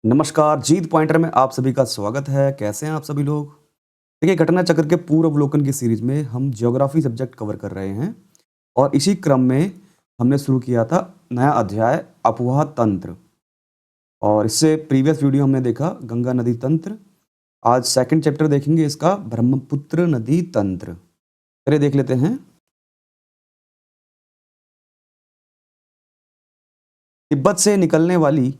नमस्कार, जीत पॉइंटर में आप सभी का स्वागत है। कैसे हैं आप सभी लोग? देखिए, घटना चक्र के पूर्व अवलोकन की सीरीज में हम ज्योग्राफी सब्जेक्ट कवर कर रहे हैं और इसी क्रम में हमने शुरू किया था नया अध्याय अफवाह तंत्र। और इससे प्रीवियस वीडियो हमने देखा गंगा नदी तंत्र। आज सेकंड चैप्टर देखेंगे इसका, ब्रह्मपुत्र नदी तंत्र। चलिए देख लेते हैं। तिब्बत से निकलने वाली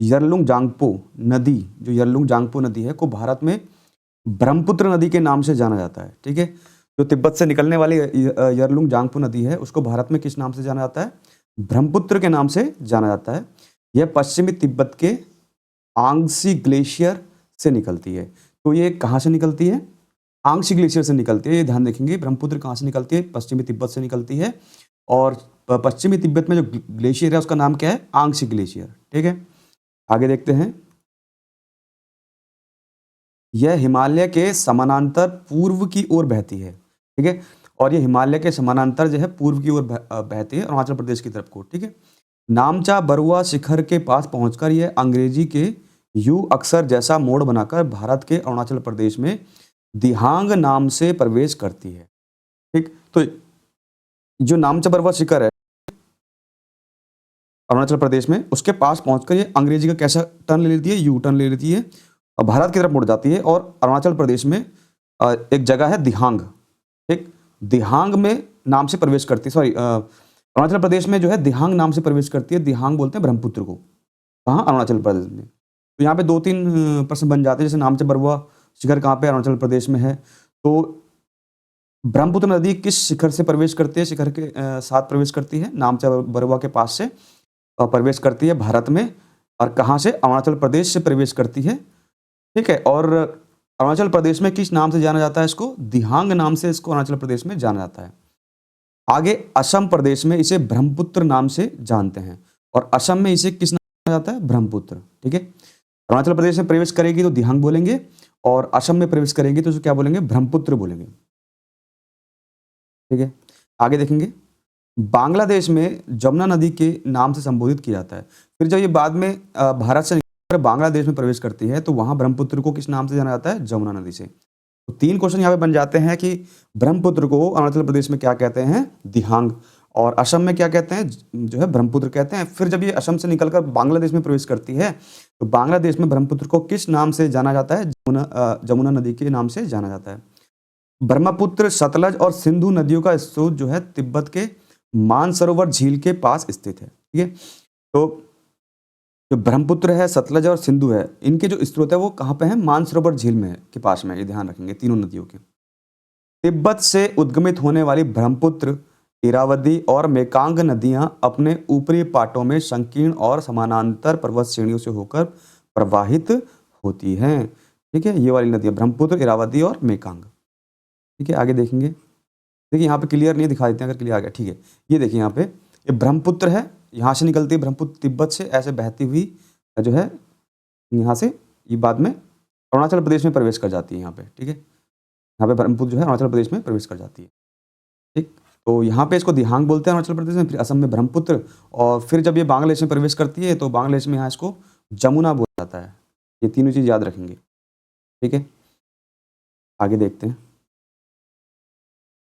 यरलुंग जांगपो नदी, जो यरलुंग जांगपो नदी है, को भारत में ब्रह्मपुत्र नदी के नाम से जाना जाता है। ठीक है, जो तिब्बत से निकलने वाली यरलुंग जांगपो नदी है, उसको भारत में किस नाम से जाना जाता है? ब्रह्मपुत्र के नाम से जाना जाता है। यह पश्चिमी तिब्बत के आंगसी ग्लेशियर से निकलती है। तो ये कहाँ से निकलती है? आंगसी ग्लेशियर से निकलती है। ये ध्यान रखेंगे, ब्रह्मपुत्र कहाँ से निकलती है? पश्चिमी तिब्बत से निकलती है। और पश्चिमी तिब्बत में जो ग्लेशियर है उसका नाम क्या है? आंगसी ग्लेशियर। ठीक है, आगे देखते हैं। यह हिमालय के समानांतर पूर्व की ओर बहती है। ठीक है, और ये हिमालय के समानांतर जो है पूर्व की ओर बहती है, अरुणाचल प्रदेश की तरफ को। ठीक है, नामचा बरुआ शिखर के पास पहुंचकर यह अंग्रेजी के यू अक्षर जैसा मोड़ बनाकर भारत के अरुणाचल प्रदेश में दिहांग नाम से प्रवेश करती है। ठीक, तो जो नामचा बरुआ शिखर है अरुणाचल प्रदेश में, उसके पास पहुंचकर ये अंग्रेजी का कैसा टर्न ले लेती है? यू टर्न ले लेती है और भारत की तरफ मुड़ जाती है। और अरुणाचल प्रदेश में एक जगह है दिहांग। ठीक, दिहांग में नाम से प्रवेश करती है, सॉरी, अरुणाचल प्रदेश में जो है दिहांग नाम से प्रवेश करती है। दिहांग बोलते हैं ब्रह्मपुत्र को। कहाँ? अरुणाचल प्रदेश में। तो यहाँ पे 2-3 प्रश्न बन जाते हैं, जैसे नामचा बरुआ शिखर कहाँ पे? अरुणाचल प्रदेश में है। तो ब्रह्मपुत्र नदी किस शिखर से प्रवेश करती है? शिखर के साथ प्रवेश करती है, नामचा बरुआ के पास से प्रवेश करती है भारत में। और कहाँ से? अरुणाचल प्रदेश से प्रवेश करती है। ठीक है, और अरुणाचल प्रदेश में किस नाम से जाना जाता है इसको? दिहांग नाम से इसको अरुणाचल प्रदेश में जाना जाता है। आगे असम प्रदेश में इसे ब्रह्मपुत्र नाम से जानते हैं, और असम में इसे किस नाम से जाना जाता है? ब्रह्मपुत्र। ठीक है, अरुणाचल प्रदेश में प्रवेश करेगी तो दिहांग बोलेंगे, और असम में प्रवेश करेगी तो उसे क्या बोलेंगे? ब्रह्मपुत्र बोलेंगे। ठीक है, आगे देखेंगे। बांग्लादेश में जमुना नदी के नाम से संबोधित किया जाता है। फिर जब ये बाद में भारत से निकलकर बांग्लादेश में प्रवेश करती है तो वहां ब्रह्मपुत्र को किस नाम से जाना जाता है? जमुना नदी से। तो 3 क्वेश्चन यहाँ पे बन जाते हैं कि ब्रह्मपुत्र को अरुणाचल प्रदेश में क्या कहते हैं? दिहांग। और असम में क्या कहते हैं? जो है ब्रह्मपुत्र कहते हैं। फिर जब ये असम से निकलकर बांग्लादेश में प्रवेश करती है तो बांग्लादेश में ब्रह्मपुत्र को किस नाम से जाना जाता है? जमुना नदी के नाम से जाना जाता है। ब्रह्मपुत्र, सतलज और सिंधु नदियों का स्रोत जो है तिब्बत के मानसरोवर झील के पास स्थित है। ठीक है, तो जो ब्रह्मपुत्र है, सतलज और सिंधु है, इनके जो स्रोत है वो कहाँ पे है? मानसरोवर झील में के पास में। ये ध्यान रखेंगे तीनों नदियों के। तिब्बत से उद्गमित होने वाली ब्रह्मपुत्र, इरावदी और मेकांग नदियां अपने ऊपरी पाटों में संकीर्ण और समानांतर पर्वत श्रेणियों से होकर प्रवाहित होती हैं। ठीक है, ये वाली नदियां ब्रह्मपुत्र, इरावदी और मेकांग। ठीक है, आगे देखेंगे। देखिए यहाँ पे क्लियर नहीं दिखा देते हैं, अगर क्लियर आ गया। ठीक है, ये देखिए यहाँ पे, ये ब्रह्मपुत्र है, यहाँ से निकलती है ब्रह्मपुत्र, तिब्बत से ऐसे बहती हुई जो है यहाँ से, ये बाद में अरुणाचल प्रदेश में प्रवेश कर जाती है यहाँ पे। ठीक है, यहाँ पे ब्रह्मपुत्र जो है अरुणाचल प्रदेश में प्रवेश कर जाती है। ठीक, तो यहाँ पे इसको दिहांग बोलते हैं अरुणाचल प्रदेश में, फिर असम में ब्रह्मपुत्र, और फिर जब ये बांग्लादेश में प्रवेश करती है तो बांग्लादेश में यहाँ इसको जमुना बोला जाता है। ये तीनों चीज़ याद रखेंगे। ठीक है, आगे देखते हैं।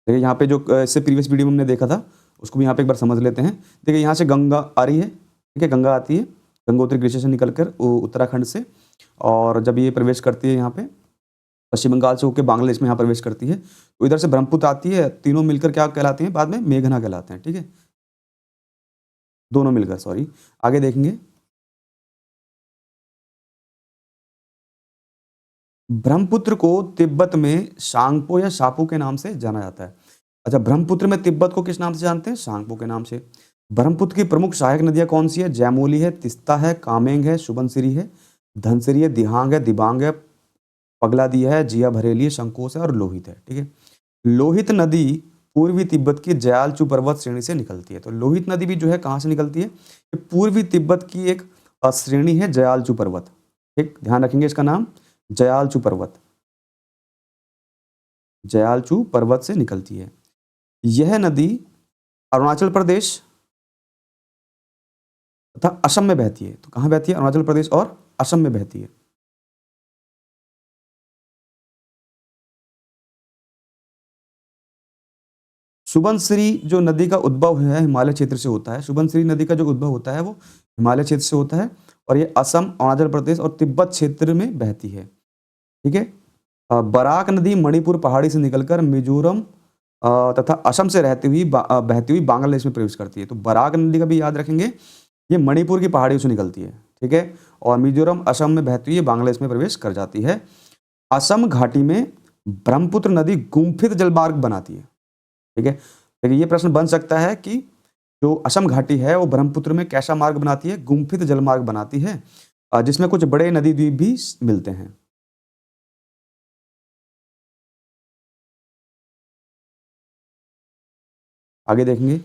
देखिए यहाँ पे जो इससे प्रीवियस वीडियो में हमने देखा था उसको भी यहाँ पे एक बार समझ लेते हैं। देखिए यहाँ से गंगा आ रही है। ठीक है, गंगा आती है गंगोत्री ग्लेशियर से निकलकर उत्तराखंड से, और जब ये प्रवेश करती है यहाँ पे पश्चिम बंगाल से होकर बांग्लादेश में यहाँ प्रवेश करती है, तो इधर से ब्रह्मपुत्र आती है। तीनों मिलकर क्या कहलाती हैं? बाद में मेघना कहलाते हैं। ठीक है, दोनों मिलकर, सॉरी। आगे देखेंगे। ब्रह्मपुत्र को तिब्बत में सांगपो या सापू के नाम से जाना जाता है। अच्छा, ब्रह्मपुत्र में तिब्बत को किस नाम से जानते हैं? सांगपो के नाम से। ब्रह्मपुत्र की प्रमुख सहायक नदियां कौन सी है? जैमोली है, तिस्ता है, कामेंग है, सुबनसिरी है, धनसिरी है, दिहांग है, दिबांग है, पगलादी है, जिया भरेली है, संकोस है और लोहित है। ठीक है, लोहित नदी पूर्वी तिब्बत की जयालचू पर्वत श्रेणी से निकलती है। तो लोहित नदी भी जो है कहाँ से निकलती है? ये पूर्वी तिब्बत की एक श्रेणी है, जयालचू पर्वत। ठीक, ध्यान रखेंगे इसका नाम, जयालचू पर्वत। जयालचू पर्वत से निकलती है। यह नदी अरुणाचल प्रदेश तथा असम में बहती है। तो कहाँ बहती है? अरुणाचल प्रदेश और असम में बहती है। सुबनसिरी जो नदी का उद्भव है हिमालय क्षेत्र से होता है। सुबनसिरी नदी का जो उद्भव होता है वो हिमालय क्षेत्र से होता है और ये असम, अरुणाचल प्रदेश और तिब्बत क्षेत्र में बहती है। ठीक है। बराक नदी मणिपुर पहाड़ी से निकलकर मिजोरम तथा असम से बहती हुई बांग्लादेश में प्रवेश करती है। तो बराक नदी का भी याद रखेंगे, ये मणिपुर की पहाड़ियों से निकलती है। ठीक है। और मिजोरम असम में बहती हुई बांग्लादेश में प्रवेश कर जाती है। असम घाटी में ब्रह्मपुत्र नदी गुम्फित जलमार्ग बनाती है। ठीक है। लेकिन ये प्रश्न बन सकता है कि जो असम घाटी है वो ब्रह्मपुत्र में कैसा मार्ग बनाती है? गुम्फित जलमार्ग बनाती है, जिसमें कुछ बड़े नदी द्वीप भी मिलते हैं। आगे देखेंगे,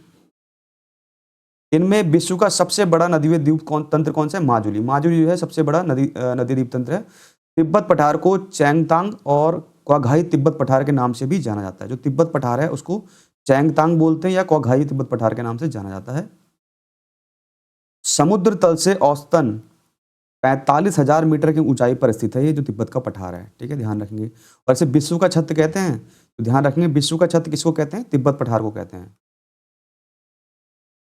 इनमें विश्व का सबसे बड़ा नदीय द्वीप तंत्र कौन सा है? माजुली। माजुली जो है सबसे बड़ा नदी द्वीप तंत्र है। तिब्बत पठार को चैंगतांग और क्वाघाई तिब्बत पठार के नाम से भी जाना जाता है। जो तिब्बत पठार है उसको चैंगतांग बोलते हैं या क्वाघाई तिब्बत पठार के नाम से जाना जाता है। समुद्र तल से औसतन 45,000 मीटर की ऊंचाई पर स्थित है ये जो तिब्बत का पठार है। ठीक है, ध्यान रखेंगे। और इसे विश्व का छत कहते हैं, तो ध्यान रखेंगे विश्व का छत किसको कहते हैं? तिब्बत पठार को कहते हैं।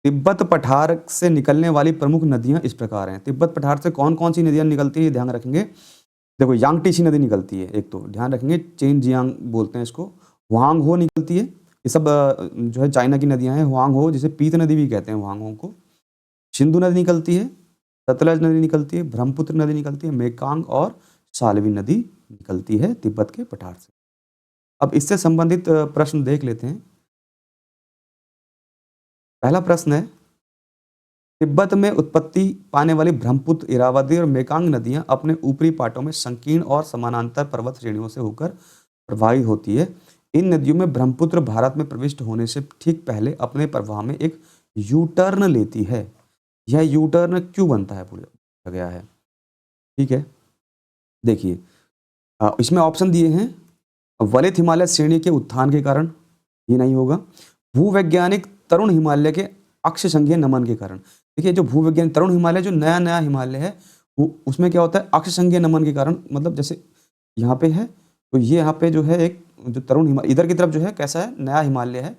तिब्बत पठार से निकलने वाली प्रमुख नदियां इस प्रकार हैं। तिब्बत पठार से कौन कौन सी नदियां निकलती है ये ध्यान रखेंगे। देखो, यांगटीसी नदी निकलती है एक, तो ध्यान रखेंगे, चेन जियांग बोलते हैं इसको। हुआंग हो निकलती है, ये सब जो है चाइना की नदियां हैं। हुआंग हो, जिसे पीत नदी भी कहते हैं हुआंग हो को। सिंधु नदी निकलती है, सतलज नदी निकलती है, ब्रह्मपुत्र नदी निकलती है, मेकांग और साल्वी नदी निकलती है तिब्बत के पठार से। अब इससे संबंधित प्रश्न देख लेते हैं। पहला प्रश्न है, तिब्बत में उत्पत्ति पाने वाली ब्रह्मपुत्र, इरावदी और मेकांग नदियां अपने ऊपरी पाटों में संकीर्ण और समानांतर पर्वत श्रेणियों से होकर प्रवाहित होती है। इन नदियों में ब्रह्मपुत्र भारत में प्रविष्ट होने से ठीक पहले अपने प्रवाह में एक यू टर्न लेती है। यह यू टर्न क्यों बनता है पूछा गया है। ठीक है, देखिए, इसमें ऑप्शन दिए हैं। वलित हिमालय श्रेणी के उत्थान के कारण, ये नहीं होगा। भूवैज्ञानिक तरुण हिमालय के अक्ष संघीय नमन के कारण। देखिए, जो भूवैज्ञानिक तरुण हिमालय, जो नया नया हिमालय है, वो उसमें क्या होता है? अक्ष संघीय नमन के कारण। मतलब जैसे यहाँ पे है, तो ये यहाँ पे जो है एक जो तरुण हिमालय इधर की तरफ जो है कैसा है? नया हिमालय है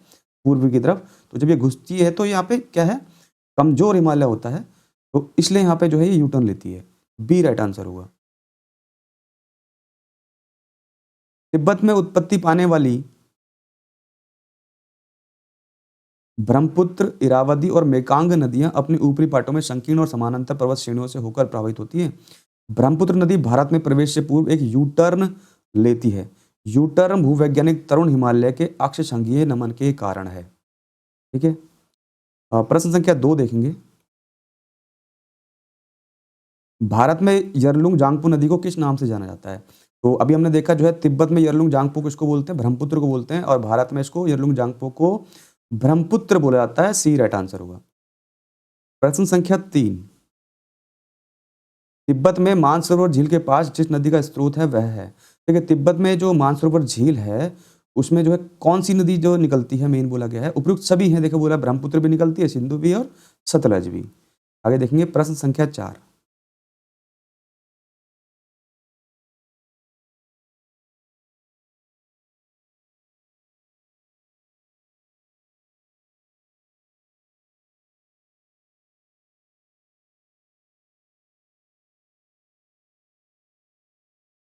पूर्व की तरफ। तो जब ये घुसती है तो यहाँ पे क्या है? कमजोर हिमालय होता है, तो इसलिए यहाँ पे जो है ये यू टर्न लेती है। बी राइट आंसर होगा। तिब्बत में उत्पत्ति पाने वाली ब्रह्मपुत्र, इरावदी और मेकांग नदियां अपनी ऊपरी पाटों में संकीर्ण और समानांतर पर्वत श्रेणियों से होकर प्रभावित होती है। ब्रह्मपुत्र नदी भारत में प्रवेश से पूर्व एक यू टर्न लेती है। यू टर्न भूवैज्ञानिक तरुण हिमालय के अक्ष संघीय नमन के कारण है। ठीक है। प्रश्न संख्या 2 देखेंगे। भारत में यरलुंग जांगपू नदी को किस नाम से जाना जाता है? तो अभी हमने देखा जो है तिब्बत में यरलुंग जांगपू किसको बोलते हैं? ब्रह्मपुत्र को बोलते हैं। और भारत में इसको यरलुंग जांगपू को ब्रह्मपुत्र बोला जाता है। सी राइट आंसर होगा। प्रश्न संख्या 3, तिब्बत में मानसरोवर झील के पास जिस नदी का स्रोत है वह है। ठीक है, तिब्बत में जो मानसरोवर झील है उसमें जो है कौन सी नदी जो निकलती है, मेन बोला गया है। उपयुक्त सभी हैं, देखो बोला ब्रह्मपुत्र भी निकलती है, सिंधु भी और सतलज भी। आगे देखेंगे प्रश्न संख्या 4,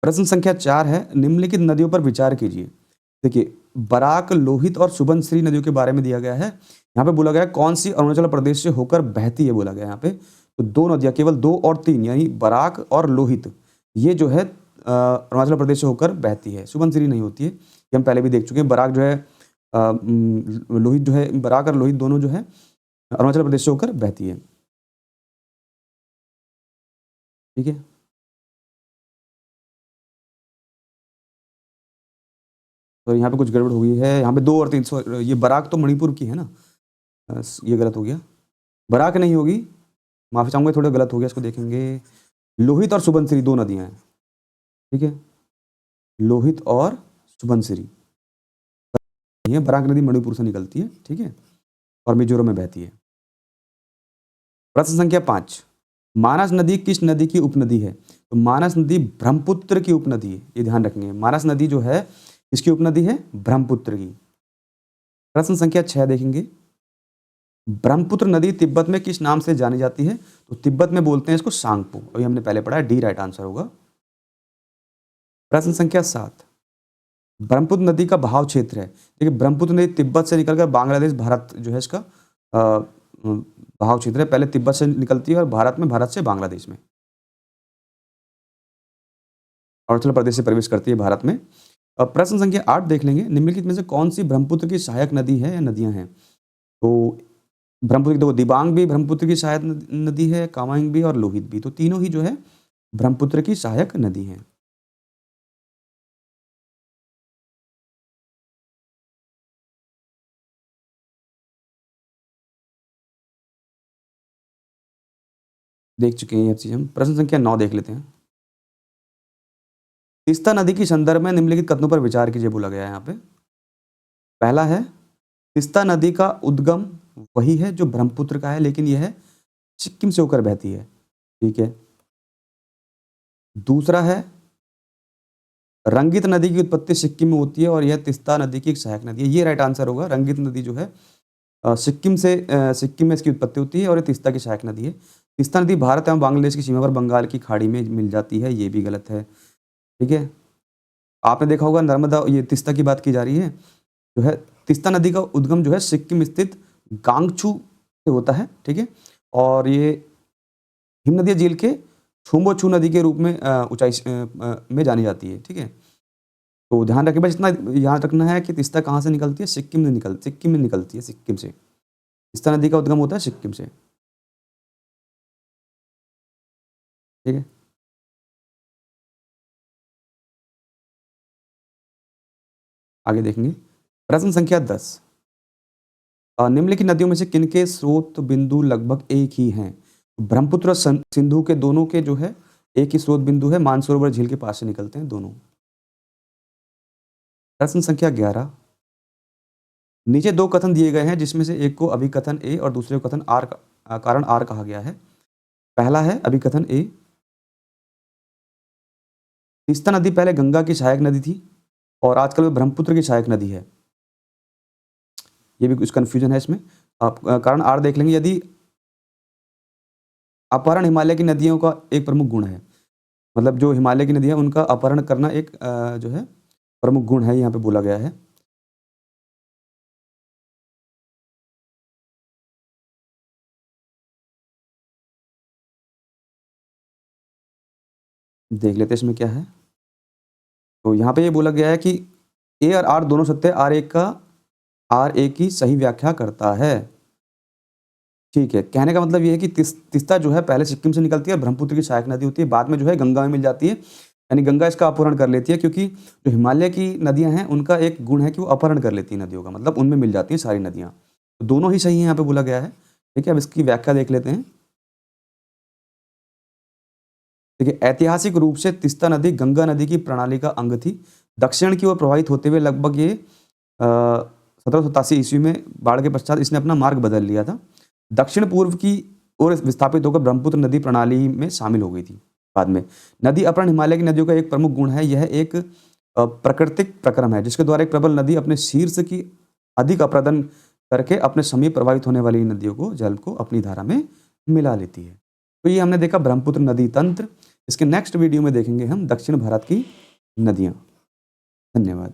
प्रश्न संख्या 4 है, निम्नलिखित नदियों पर विचार कीजिए। देखिए, बराक, लोहित और सुबनसिरी नदियों के बारे में दिया गया है। यहाँ पे बोला गया है कौन सी अरुणाचल प्रदेश से होकर बहती है, बोला गया है यहाँ पे। तो दो नदियां, केवल 2 और 3, यानी बराक और लोहित, ये जो है अरुणाचल प्रदेश से होकर बहती है। सुबनसिरी नहीं होती है, ये हम पहले भी देख चुके हैं। बराक जो है लोहित जो है, बराक और लोहित दोनों जो है अरुणाचल प्रदेश से होकर बहती है। ठीक है, तो यहाँ पे कुछ गड़बड़ हो गई है। यहाँ पे 2 और 3, ये बराक तो मणिपुर की है ना, ये गलत हो गया। बराक नहीं होगी, माफी चाहूंगा, थोड़ा गलत हो गया, इसको देखेंगे। लोहित और सुबनसिरी 2 नदियां हैं। ठीक है, लोहित और सुबनसिरी, ये बराक नदी मणिपुर से निकलती है। ठीक है, और मिजोरम में बहती है। प्रश्न संख्या 5, मानस नदी किस नदी की उपनदी है? तो मानस नदी ब्रह्मपुत्र की उपनदी है, ये ध्यान रखेंगे। मानस नदी जो है किसकी उपनदी है? ब्रह्मपुत्र की। प्रश्न संख्या 6 देखेंगे। ब्रह्मपुत्र नदी तिब्बत में किस नाम से जानी जाती है? तो तिब्बत में बोलते हैं इसको सांगपो। अभी हमने पहले पढ़ा है, डी राइट आंसर होगा। प्रश्न संख्या 7, ब्रह्मपुत्र नदी का बहाव क्षेत्र है। देखिए ब्रह्मपुत्र नदी तिब्बत से निकलकर बांग्लादेश भारत जो है इसका बहाव क्षेत्र है। पहले तिब्बत से निकलती है और भारत में, भारत से बांग्लादेश में, अरुणाचल प्रदेश से प्रवेश करती है भारत में। प्रश्न संख्या 8 देख लेंगे। निम्नलिखित में से कौन सी ब्रह्मपुत्र की सहायक नदी है या नदियां हैं? तो ब्रह्मपुत्र देखो, दिबांग भी ब्रह्मपुत्र की सहायक नदी है, कामायिंग भी और लोहित भी, तो तीनों ही जो है ब्रह्मपुत्र की सहायक नदी हैं। देख चुके हैं ये चीज हम। प्रश्न संख्या 9 देख लेते हैं। तीस्ता नदी के संदर्भ में निम्नलिखित कथनों पर विचार कीजिए, बोला गया है यहाँ पे। पहला है, तीस्ता नदी का उद्गम वही है जो ब्रह्मपुत्र का है, लेकिन यह सिक्किम से होकर बहती है। ठीक है। दूसरा है, रंगित नदी की उत्पत्ति सिक्किम में होती है और यह तीस्ता नदी की एक सहायक नदी है। ये राइट आंसर होगा। रंगित नदी जो है सिक्किम में इसकी उत्पत्ति होती है और ये तीस्ता की सहायक नदी है। तीस्ता नदी भारत एवं बांग्लादेश की सीमा पर बंगाल की खाड़ी में मिल जाती है, ये भी गलत है। ठीक है। आपने देखा होगा नर्मदा, ये तीस्ता की बात की जा रही है, जो है तीस्ता नदी का उद्गम जो है सिक्किम स्थित गांगचू से होता है। ठीक है। और ये हिमनदीय झील के छुम्बोछू नदी के रूप में ऊंचाई में जानी जाती है। ठीक है। तो ध्यान रखिए बस, इतना याद रखना है कि तीस्ता कहाँ से निकलती है? सिक्किम में निकलती है, सिक्किम से। तीस्ता नदी का उद्गम होता है सिक्किम से। ठीक है। आगे देखेंगे। प्रश्न संख्या 10, निम्नलिखित नदियों में से किनके स्रोत बिंदु लगभग एक ही हैं? ब्रह्मपुत्र और सिंधु के दोनों के जो है एक ही स्रोत बिंदु है, मानसरोवर झील के पास से निकलते हैं दोनों। प्रश्न संख्या 11, नीचे दो कथन दिए गए हैं जिसमें से एक को अभिकथन ए और दूसरे को कथन आर कारण आर कहा गया है। पहला है अभिकथन ए, तीस्ता नदी पहले गंगा की सहायक नदी थी और आजकल वो ब्रह्मपुत्र की सहायक नदी है। ये भी कुछ कंफ्यूजन है इसमें। आप कारण आर देख लेंगे। यदि अपहरण हिमालय की नदियों का एक प्रमुख गुण है, मतलब जो हिमालय की नदियां उनका अपहरण करना एक जो है प्रमुख गुण है, यहाँ पे बोला गया है। देख लेते हैं इसमें क्या है। तो यहाँ पे ये बोला गया है कि ए और आर दोनों सत्य, आर ए की सही व्याख्या करता है। ठीक है। कहने का मतलब ये है कि तीस्ता जो है पहले सिक्किम से निकलती है, ब्रह्मपुत्र की सहायक नदी होती है, बाद में जो है गंगा में मिल जाती है, यानी गंगा इसका अपहरण कर लेती है, क्योंकि जो हिमालय की नदियां हैं उनका एक गुण है कि वो अपहरण कर लेती हैं नदियों का, मतलब उनमें मिल जाती हैं सारी नदियां। तो दोनों ही सही है यहाँ पे बोला गया है। ठीक है। अब इसकी व्याख्या देख लेते हैं। देखिए, ऐतिहासिक रूप से तीस्ता नदी गंगा नदी की प्रणाली का अंग थी। दक्षिण की ओर प्रवाहित होते हुए लगभग ये 1787 ईस्वी में बाढ़ के पश्चात इसने अपना मार्ग बदल लिया था। दक्षिण पूर्व की ओर विस्थापित होकर ब्रह्मपुत्र नदी प्रणाली में शामिल हो गई थी बाद में। नदी अपहरण हिमालय की नदियों का एक प्रमुख गुण है। यह एक प्राकृतिक प्रक्रम है जिसके द्वारा एक प्रबल नदी अपने शीर्ष की अधिक अपरदन करके अपने समीप प्रवाहित होने वाली नदियों को, जल को अपनी धारा में मिला लेती है। तो ये हमने देखा ब्रह्मपुत्र नदी तंत्र। इसके नेक्स्ट वीडियो में देखेंगे हम दक्षिण भारत की नदियाँ। धन्यवाद।